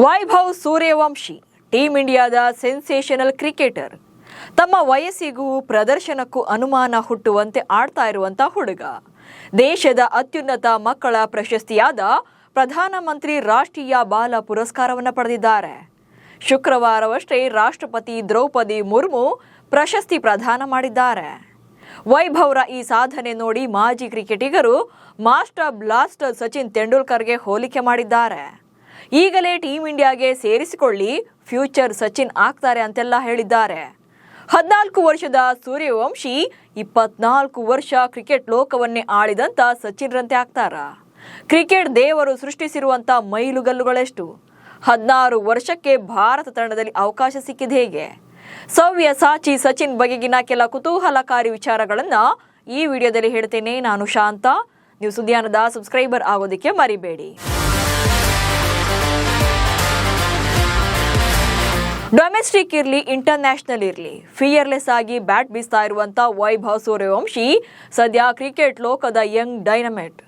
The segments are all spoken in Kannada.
ವೈಭವ್ ಸೂರ್ಯವಂಶಿ ಟೀಮ್ ಇಂಡಿಯಾದ ಸೆನ್ಸೇಷನಲ್ ಕ್ರಿಕೆಟರ್. ತಮ್ಮ ವಯಸ್ಸಿಗೂ ಪ್ರದರ್ಶನಕ್ಕೂ ಅನುಮಾನ ಹುಟ್ಟುವಂತೆ ಆಡ್ತಾ ಇರುವಂತ ಹುಡುಗ. ದೇಶದ ಅತ್ಯುನ್ನತ ಮಕ್ಕಳ ಪ್ರಶಸ್ತಿಯಾದ ಪ್ರಧಾನಮಂತ್ರಿ ರಾಷ್ಟ್ರೀಯ ಬಾಲ ಪುರಸ್ಕಾರವನ್ನು ಪಡೆದಿದ್ದಾರೆ. ಶುಕ್ರವಾರವಷ್ಟೇ ರಾಷ್ಟ್ರಪತಿ ದ್ರೌಪದಿ ಮುರ್ಮು ಪ್ರಶಸ್ತಿ ಪ್ರದಾನ ಮಾಡಿದ್ದಾರೆ. ವೈಭವ್ರ ಈ ಸಾಧನೆ ನೋಡಿ ಮಾಜಿ ಕ್ರಿಕೆಟಿಗರು ಮಾಸ್ಟರ್ ಬ್ಲಾಸ್ಟರ್ ಸಚಿನ್ ತೆಂಡೂಲ್ಕರ್ಗೆ ಹೋಲಿಕೆ ಮಾಡಿದ್ದಾರೆ. ಈಗಲೇ ಟೀಮ್ ಇಂಡಿಯಾಗೆ ಸೇರಿಸಿಕೊಳ್ಳಿ, ಫ್ಯೂಚರ್ ಸಚಿನ್ ಆಗ್ತಾರೆ ಅಂತೆಲ್ಲ ಹೇಳಿದ್ದಾರೆ. 14 ವರ್ಷದ ಸೂರ್ಯವಂಶಿ 24 ವರ್ಷ ಕ್ರಿಕೆಟ್ ಲೋಕವನ್ನೇ ಆಳಿದಂತ ಸಚಿನ್ರಂತೆ ಆಗ್ತಾರ. ಕ್ರಿಕೆಟ್ ದೇವರು ಸೃಷ್ಟಿಸಿರುವಂತ ಮೈಲುಗಲ್ಲುಗಳೆಷ್ಟು? 16 ವರ್ಷಕ್ಕೆ ಭಾರತ ತಂಡದಲ್ಲಿ ಅವಕಾಶ ಸಿಕ್ಕಿದೆ ಹೇಗೆ? ಸವ್ಯಸಾಚಿ ಸಚಿನ್ ಬಗೆಗಿನ ಕೆಲ ಕುತೂಹಲಕಾರಿ ವಿಚಾರಗಳನ್ನ ಈ ವಿಡಿಯೋದಲ್ಲಿ ಹೇಳ್ತೇನೆ. ನಾನು ಶಾಂತ. ನೀವು ಸುದ್ದಿಯಾನದ ಸಬ್ಸ್ಕ್ರೈಬರ್ ಆಗೋದಕ್ಕೆ ಮರಿಬೇಡಿ. ಡೊಮೆಸ್ಟಿಕ್ ಇರಲಿ, ಇಂಟರ್ನ್ಯಾಷನಲ್ ಇರಲಿ, ಫಿಯರ್ಲೆಸ್ ಆಗಿ ಬ್ಯಾಟ್ ಬೀಸ್ತಾ ಇರುವಂತ ವೈಭವ್ ಸೂರ್ಯವಂಶಿ ಸದ್ಯ ಕ್ರಿಕೆಟ್ ಲೋಕದ young dynamite.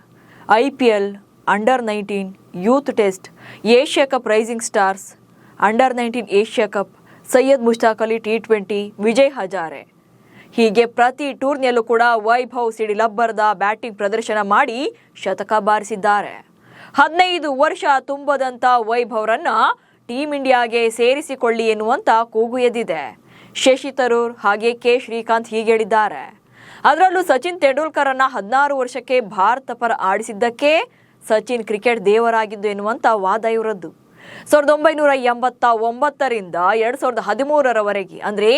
IPL, under nineteen, youth test, Asia cup rising stars, under nineteen Asia cup, Syed Mushtaq Ali T20, Vijay Hazare ಹೀಗೆ ಪ್ರತಿ ಟೂರ್ನಿಯಲ್ಲೂ ಕೂಡ ವೈಭವ್ ಸಿಡಿಲಬ್ಬರದ ಬ್ಯಾಟಿಂಗ್ ಪ್ರದರ್ಶನ ಮಾಡಿ ಶತಕ ಬಾರಿಸಿದ್ದಾರೆ. 15 ವರ್ಷ ತುಂಬದಂತ ವೈಭವ್ರನ್ನ ಟೀಮ್ ಇಂಡಿಯಾಗೆ ಸೇರಿಸಿಕೊಳ್ಳಿ ಎನ್ನುವಂತ ಕೂಗು ಎದ್ದಿದೆ. ಶಶಿ ತರೂರ್ ಹಾಗೆ ಕೆ ಶ್ರೀಕಾಂತ್ ಹೀಗೆ ಹೇಳಿದ್ದಾರೆ. ಅದರಲ್ಲೂ ಸಚಿನ್ ತೆಂಡೂಲ್ಕರ್ ಅನ್ನ 16 ವರ್ಷಕ್ಕೆ ಭಾರತ ಪರ ಆಡಿಸಿದ್ದಕ್ಕೆ ಸಚಿನ್ ಕ್ರಿಕೆಟ್ ದೇವರಾಗಿದ್ದು ಎನ್ನುವಂತ ವಾದ ಇವರದ್ದು. 1989ರಿಂದ 2013ರವರೆಗೆ ಅಂದ್ರೆ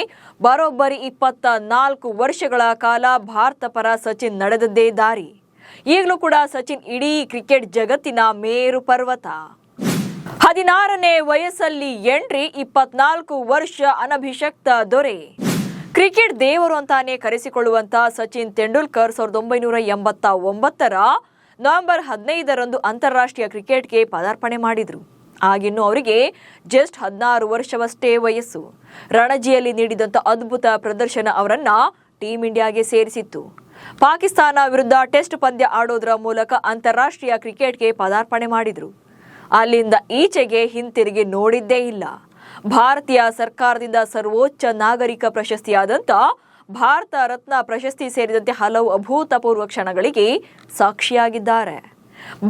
ಬರೋಬ್ಬರಿ 24 ವರ್ಷಗಳ ಕಾಲ ಭಾರತ ಪರ ಸಚಿನ್ ನಡೆದದ್ದೇ ದಾರಿ. ಈಗಲೂ ಕೂಡ ಸಚಿನ್ ಇಡೀ ಕ್ರಿಕೆಟ್ ಜಗತ್ತಿನ ಮೇರು ಪರ್ವತ. 16ನೇ ವಯಸ್ಸಲ್ಲಿ ಎಂಟ್ರಿ, 24 ವರ್ಷ ಅನಭಿಷಕ್ತ ದೊರೆ. ಕ್ರಿಕೆಟ್ ದೇವರು ಅಂತಾನೆ ಕರೆಸಿಕೊಳ್ಳುವಂತ ಸಚಿನ್ ತೆಂಡೂಲ್ಕರ್ 1989ರ ನವೆಂಬರ್ 15ರಂದು ಅಂತಾರಾಷ್ಟ್ರೀಯ ಕ್ರಿಕೆಟ್ಗೆ ಪದಾರ್ಪಣೆ ಮಾಡಿದ್ರು. ಆಗಿನ್ನೂ ಅವರಿಗೆ ಜಸ್ಟ್ 16 ವರ್ಷವಷ್ಟೇ ವಯಸ್ಸು. ರಣಜಿಯಲ್ಲಿ ನೀಡಿದಂಥ ಅದ್ಭುತ ಪ್ರದರ್ಶನ ಅವರನ್ನ ಟೀಮ್ ಇಂಡಿಯಾಗೆ ಸೇರಿಸಿತ್ತು. ಪಾಕಿಸ್ತಾನ ವಿರುದ್ಧ ಟೆಸ್ಟ್ ಪಂದ್ಯ ಆಡೋದ್ರ ಮೂಲಕ ಅಂತಾರಾಷ್ಟ್ರೀಯ ಕ್ರಿಕೆಟ್ಗೆ ಪದಾರ್ಪಣೆ ಮಾಡಿದ್ರು. ಅಲ್ಲಿಂದ ಈಚೆಗೆ ಹಿಂತಿರುಗಿ ನೋಡಿದ್ದೇ ಇಲ್ಲ. ಭಾರತೀಯ ಸರ್ಕಾರದಿಂದ ಸರ್ವೋಚ್ಚ ನಾಗರಿಕ ಪ್ರಶಸ್ತಿಯಾದಂಥ ಭಾರತ ರತ್ನ ಪ್ರಶಸ್ತಿ ಸೇರಿದಂತೆ ಹಲವು ಅಭೂತಪೂರ್ವ ಕ್ಷಣಗಳಿಗೆ ಸಾಕ್ಷಿಯಾಗಿದ್ದಾರೆ.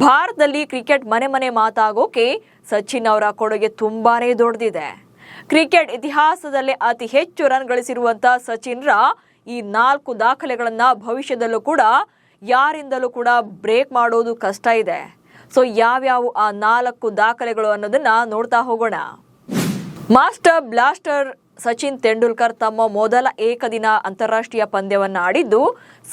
ಭಾರತದಲ್ಲಿ ಕ್ರಿಕೆಟ್ ಮನೆ ಮನೆ ಮಾತಾಗೋಕೆ ಸಚಿನ್ ಅವರ ಕೊಡುಗೆ ತುಂಬಾನೇ ದೊಡ್ಡದಿದೆ. ಕ್ರಿಕೆಟ್ ಇತಿಹಾಸದಲ್ಲೇ ಅತಿ ಹೆಚ್ಚು ರನ್ ಗಳಿಸಿರುವಂತ ಸಚಿನ್ರ ಈ 4 ದಾಖಲೆಗಳನ್ನ ಭವಿಷ್ಯದಲ್ಲೂ ಕೂಡ ಯಾರಿಂದಲೂ ಕೂಡ ಬ್ರೇಕ್ ಮಾಡೋದು ಕಷ್ಟ ಇದೆ. ಸೊ ಯಾವ್ಯಾವ ಆ 4 ದಾಖಲೆಗಳು ಅನ್ನೋದನ್ನ ನೋಡ್ತಾ ಹೋಗೋಣ. ಮಾಸ್ಟರ್ ಬ್ಲಾಸ್ಟರ್ ಸಚಿನ್ ತೆಂಡೂಲ್ಕರ್ ತಮ್ಮ ಮೊದಲ ಏಕದಿನ ಅಂತಾರಾಷ್ಟ್ರೀಯ ಪಂದ್ಯವನ್ನು ಆಡಿದ್ದು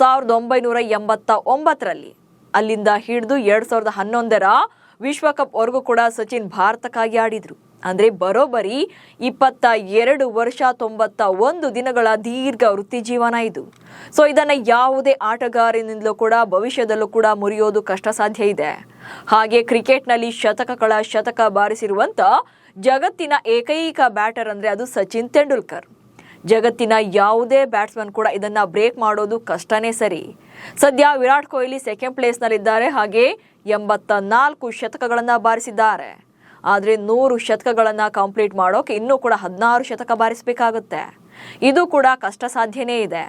1989ರಲ್ಲಿ. ಅಲ್ಲಿಂದ ಹಿಡಿದು 2011ರ ವಿಶ್ವಕಪ್ ವರೆಗೂ ಕೂಡ ಸಚಿನ್ ಭಾರತಕ್ಕಾಗಿ ಆಡಿದ್ರು. ಅಂದ್ರೆ ಬರೋಬ್ಬರಿ 22 ವರ್ಷ 91 ದಿನಗಳ ದೀರ್ಘ ವೃತ್ತಿ ಜೀವನ ಇದು. ಸೊ ಇದನ್ನ ಯಾವುದೇ ಆಟಗಾರನಿಂದಲೂ ಕೂಡ ಭವಿಷ್ಯದಲ್ಲೂ ಕೂಡ ಮುರಿಯೋದು ಕಷ್ಟ ಸಾಧ್ಯ ಇದೆ. ಹಾಗೆ ಕ್ರಿಕೆಟ್ನಲ್ಲಿ ಶತಕಗಳ ಶತಕ ಬಾರಿಸಿರುವಂತ ಜಗತ್ತಿನ ಏಕೈಕ ಬ್ಯಾಟರ್ ಅಂದ್ರೆ ಅದು ಸಚಿನ್ ತೆಂಡೂಲ್ಕರ್. ಜಗತ್ತಿನ ಯಾವುದೇ ಬ್ಯಾಟ್ಸ್ಮನ್ ಕೂಡ ಇದನ್ನ ಬ್ರೇಕ್ ಮಾಡೋದು ಕಷ್ಟನೇ ಸರಿ. ಸದ್ಯ ವಿರಾಟ್ ಕೊಹ್ಲಿ ಸೆಕೆಂಡ್ ಪ್ಲೇಸ್ ನಲ್ಲಿದ್ದಾರೆ. ಹಾಗೆ 84 ಶತಕಗಳನ್ನ ಬಾರಿಸಿದ್ದಾರೆ. ಆದರೆ 100 ಶತಕಗಳನ್ನ ಕಂಪ್ಲೀಟ್ ಮಾಡೋಕೆ ಇನ್ನೂ ಕೂಡ 16 ಶತಕ ಬಾರಿಸಬೇಕಾಗುತ್ತೆ. ಇದು ಕೂಡ ಕಷ್ಟ ಸಾಧ್ಯನೇ ಇದೆ.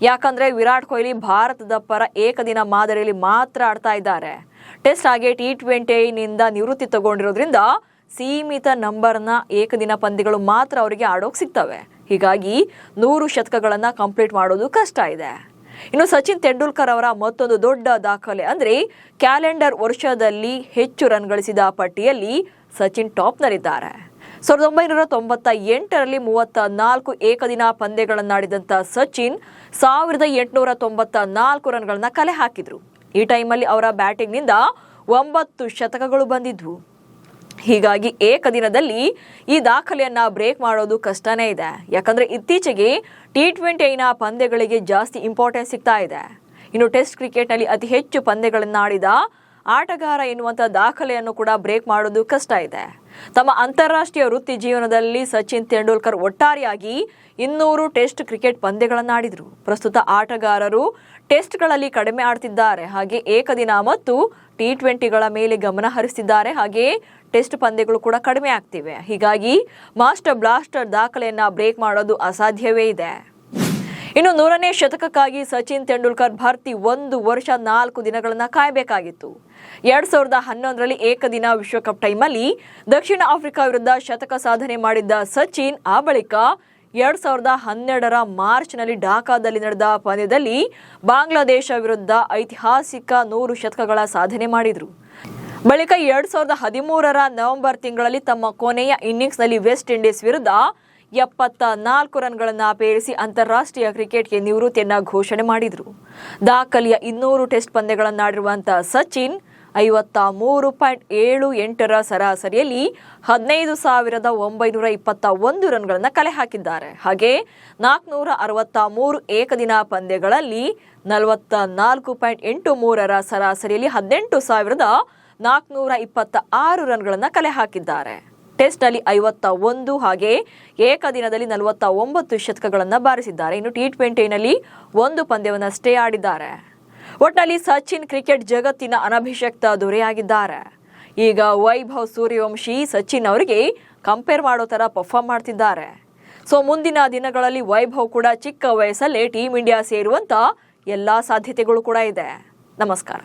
ಯಾಕಂದ್ರೆ ವಿರಾಟ್ ಕೊಹ್ಲಿ ಭಾರತದ ಪರ ಏಕದಿನ ಮಾದರಿಯಲ್ಲಿ ಮಾತ್ರ ಆಡ್ತಾ ಇದ್ದಾರೆ. ಟೆಸ್ಟ್ ಹಾಗೆ T20ನಿಂದ ನಿವೃತ್ತಿ ತಗೊಂಡಿರೋದ್ರಿಂದ ಸೀಮಿತ ನಂಬರ್ನ ಏಕದಿನ ಪಂದ್ಯಗಳು ಮಾತ್ರ ಅವರಿಗೆ ಆಡೋಕೆ ಸಿಗ್ತವೆ. ಹೀಗಾಗಿ 100 ಶತಕಗಳನ್ನ ಕಂಪ್ಲೀಟ್ ಮಾಡೋದು ಕಷ್ಟ ಇದೆ. ಇನ್ನು ಸಚಿನ್ ತೆಂಡೂಲ್ಕರ್ ಅವರ ಮತ್ತೊಂದು ದೊಡ್ಡ ದಾಖಲೆ ಅಂದ್ರೆ ಕ್ಯಾಲೆಂಡರ್ ವರ್ಷದಲ್ಲಿ ಹೆಚ್ಚು ರನ್ ಗಳಿಸಿದ ಪಟ್ಟಿಯಲ್ಲಿ ಸಚಿನ್ ಟಾಪ್ನಲ್ಲಿದ್ದಾರೆ. 1998ರಲ್ಲಿ 34 ಏಕದಿನ ಪಂದ್ಯಗಳನ್ನಾಡಿದಂಥ ಸಚಿನ್ 1894 ರನ್ಗಳನ್ನ ಕಲೆ ಹಾಕಿದ್ರು. ಈ ಟೈಮಲ್ಲಿ ಅವರ ಬ್ಯಾಟಿಂಗ್ನಿಂದ 9 ಶತಕಗಳು ಬಂದಿದ್ವು. ಹೀಗಾಗಿ ಏಕದಿನದಲ್ಲಿ ಈ ದಾಖಲೆಯನ್ನ ಬ್ರೇಕ್ ಮಾಡೋದು ಕಷ್ಟನೇ ಇದೆ. ಯಾಕಂದ್ರೆ ಇತ್ತೀಚೆಗೆ T20ನ ಪಂದ್ಯಗಳಿಗೆ ಜಾಸ್ತಿ ಇಂಪಾರ್ಟೆನ್ಸ್ ಸಿಗ್ತಾ ಇದೆ. ಇನ್ನು ಟೆಸ್ಟ್ ಕ್ರಿಕೆಟ್ನಲ್ಲಿ ಅತಿ ಹೆಚ್ಚು ಪಂದ್ಯಗಳನ್ನ ಆಡಿದ ಆಟಗಾರ ಎನ್ನುವಂಥ ದಾಖಲೆಯನ್ನು ಕೂಡ ಬ್ರೇಕ್ ಮಾಡೋದು ಕಷ್ಟ ಇದೆ. ತಮ್ಮ ಅಂತಾರಾಷ್ಟ್ರೀಯ ವೃತ್ತಿ ಜೀವನದಲ್ಲಿ ಸಚಿನ್ ತೆಂಡೂಲ್ಕರ್ ಒಟ್ಟಾರೆಯಾಗಿ 200 ಟೆಸ್ಟ್ ಕ್ರಿಕೆಟ್ ಪಂದ್ಯಗಳನ್ನಾಡಿದ್ರು. ಪ್ರಸ್ತುತ ಆಟಗಾರರು ಟೆಸ್ಟ್ಗಳಲ್ಲಿ ಕಡಿಮೆ ಆಡ್ತಿದ್ದಾರೆ. ಹಾಗೆ ಏಕದಿನ ಮತ್ತು T20ಗಳ ಮೇಲೆ ಗಮನ ಹರಿಸಿದ್ದಾರೆ. ಹಾಗೆ ಟೆಸ್ಟ್ ಪಂದ್ಯಗಳು ಕೂಡ ಕಡಿಮೆ ಆಗ್ತಿವೆ. ಹೀಗಾಗಿ ಮಾಸ್ಟರ್ ಬ್ಲಾಸ್ಟರ್ ದಾಖಲೆಯನ್ನ ಬ್ರೇಕ್ ಮಾಡೋದು ಅಸಾಧ್ಯವೇ ಇದೆ. ಇನ್ನು 100ನೇ ಶತಕಕ್ಕಾಗಿ ಸಚಿನ್ ತೆಂಡೂಲ್ಕರ್ ಭರ್ತಿ 1 ವರ್ಷ 4 ದಿನಗಳನ್ನ ಕಾಯಬೇಕಾಗಿತ್ತು. 2011ರಲ್ಲಿ ಏಕದಿನ ವಿಶ್ವಕಪ್ ಟೈಮಲ್ಲಿ ದಕ್ಷಿಣ ಆಫ್ರಿಕಾ ವಿರುದ್ಧ ಶತಕ ಸಾಧನೆ ಮಾಡಿದ್ದ ಸಚಿನ್ ಆ ಬಳಿಕ 2012ರ ಮಾರ್ಚ್ನಲ್ಲಿ ಢಾಕಾದಲ್ಲಿ ನಡೆದ ಪಂದ್ಯದಲ್ಲಿ ಬಾಂಗ್ಲಾದೇಶ ವಿರುದ್ಧ ಐತಿಹಾಸಿಕ 100 ಶತಕಗಳ ಸಾಧನೆ ಮಾಡಿದ್ರು. ಬಳಿಕ 2013ರ ನವೆಂಬರ್ ತಿಂಗಳಲ್ಲಿ ತಮ್ಮ ಕೊನೆಯ ಇನ್ನಿಂಗ್ಸ್ನಲ್ಲಿ ವೆಸ್ಟ್ ಇಂಡೀಸ್ ವಿರುದ್ಧ 74 ರನ್ಗಳನ್ನು ಪೇರಿಸಿ ಅಂತಾರಾಷ್ಟ್ರೀಯ ಕ್ರಿಕೆಟ್ಗೆ ನಿವೃತ್ತಿಯನ್ನ ಘೋಷಣೆ ಮಾಡಿದರು. ದಾಖಲೆಯ 200 ಟೆಸ್ಟ್ ಪಂದ್ಯಗಳನ್ನಾಡಿರುವಂತಹ ಸಚಿನ್ 53.78ರ ಸರಾಸರಿಯಲ್ಲಿ 15,921 ರನ್ಗಳನ್ನು ಕಲೆ ಹಾಕಿದ್ದಾರೆ. ಹಾಗೆ 463 ಏಕದಿನ ಪಂದ್ಯಗಳಲ್ಲಿ 44.83ರ ಸರಾಸರಿಯಲ್ಲಿ 18,426 ರನ್ಗಳನ್ನು ಕಲೆ ಹಾಕಿದ್ದಾರೆ. ಟೆಸ್ಟ್ನಲ್ಲಿ 51 ಹಾಗೆ ಏಕದಿನದಲ್ಲಿ 49 ಶತಕಗಳನ್ನು ಬಾರಿಸಿದ್ದಾರೆ. ಇನ್ನು T20ನಲ್ಲಿ 1 ಪಂದ್ಯವನ್ನಷ್ಟೇ ಆಡಿದ್ದಾರೆ. ಒಟ್ಟಲ್ಲಿ ಸಚಿನ್ ಕ್ರಿಕೆಟ್ ಜಗತ್ತಿನ ಅನಭಿಷಕ್ತ ದೊರೆಯಾಗಿದ್ದಾರೆ. ಈಗ ವೈಭವ್ ಸೂರ್ಯವಂಶಿ ಸಚಿನ್ ಅವರಿಗೆ ಕಂಪೇರ್ ಮಾಡೋ ತರ ಪರ್ಫಾರ್ಮ್ ಮಾಡ್ತಿದ್ದಾರೆ. ಸೊ ಮುಂದಿನ ದಿನಗಳಲ್ಲಿ ವೈಭವ್ ಕೂಡ ಚಿಕ್ಕ ವಯಸ್ಸಲ್ಲೇ ಟೀಮ್ ಇಂಡಿಯಾ ಸೇರುವಂತ ಎಲ್ಲಾ ಸಾಧ್ಯತೆಗಳು ಕೂಡ ಇದೆ. ನಮಸ್ಕಾರ.